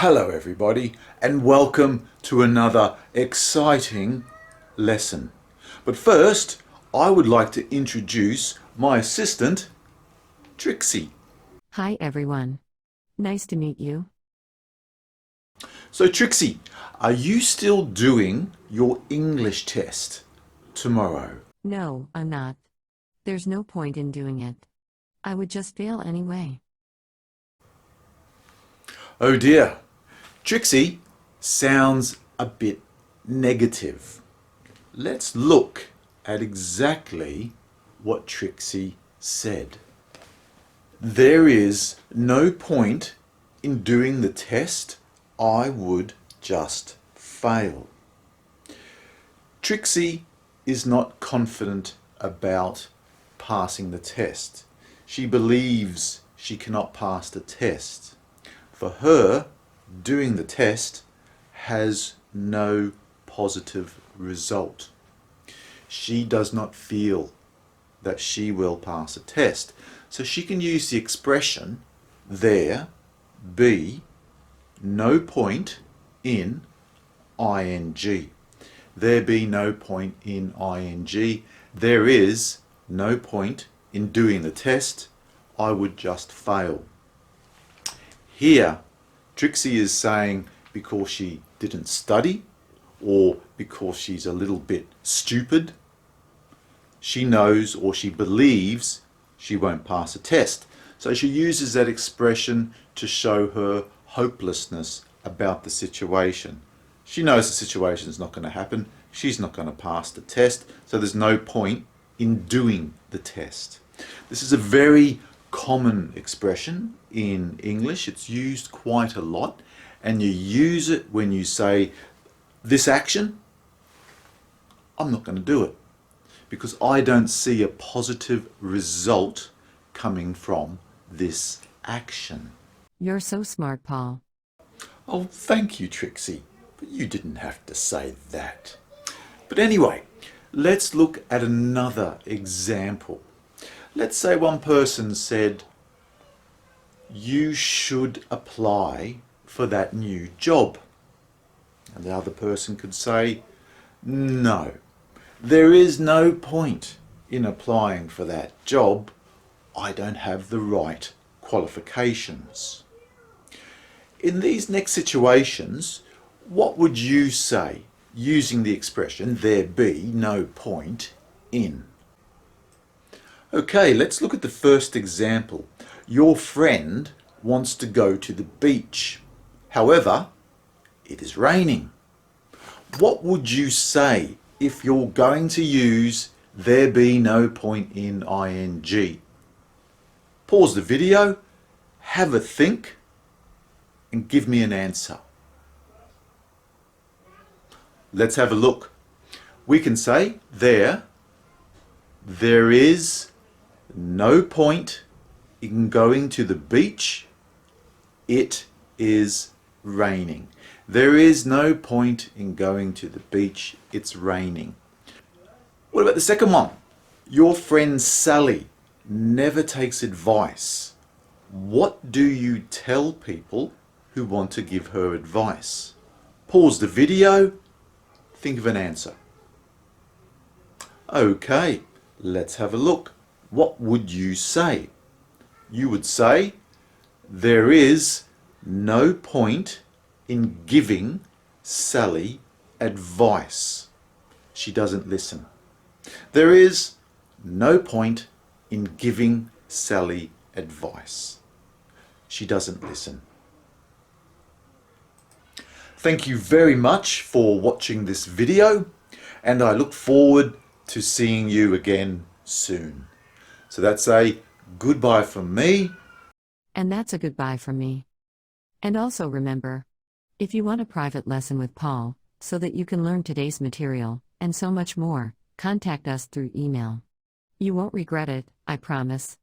Hello everybody and welcome to another exciting lesson. But first I would like to introduce my assistant Trixie. Hi everyone. Nice to meet you. So Trixie, are you still doing your English test tomorrow? No, I'm not. There's no point in doing it. I would just fail anyway. Oh dear, Trixie sounds a bit negative. Let's look at exactly what Trixie said. There is no point in doing the test. I would just fail. Trixie is not confident about passing the test. She believes she cannot pass the test. For her, doing the test has no positive result. She does not feel that she will pass a test. So she can use the expression there be no point in ing. There be no point in ing. There is no point in doing the test. I would just fail. Here, Trixie is saying because she didn't study or because she's a little bit stupid, she knows or she believes she won't pass a test. So she uses that expression to show her hopelessness about the situation. She knows the situation is not going to happen. She's not going to pass the test. So there's no point in doing the test. This is a very common expression in English. It's used quite a lot, and you use it when you say this action, I'm not going to do it because I don't see a positive result coming from this action. You're so smart, Paul. Oh, thank you, Trixie, but you didn't have to say that. But anyway, let's look at another example. Let's say one person said, you should apply for that new job. And the other person could say, no, there is no point in applying for that job. I don't have the right qualifications. In these next situations, what would you say using the expression there be no point in? Okay, let's look at the first example. Your friend wants to go to the beach. However, it is raining. What would you say if you're going to use there be no point in ing? Pause the video, have a think, and give me an answer. Let's have a look. We can say there is no point in going to the beach. It is raining. There is no point in going to the beach. It's raining. What about the second one? Your friend Sally never takes advice. What do you tell people who want to give her advice? Pause the video. Think of an answer. Okay, let's have a look. What would you say? You would say, there is no point in giving Sally advice. She doesn't listen. There is no point in giving Sally advice. She doesn't listen. Thank you very much for watching this video, and I look forward to seeing you again soon. So that's a goodbye from me. And that's a goodbye from me. And also remember, if you want a private lesson with Paul, so that you can learn today's material, and so much more, contact us through email. You won't regret it, I promise.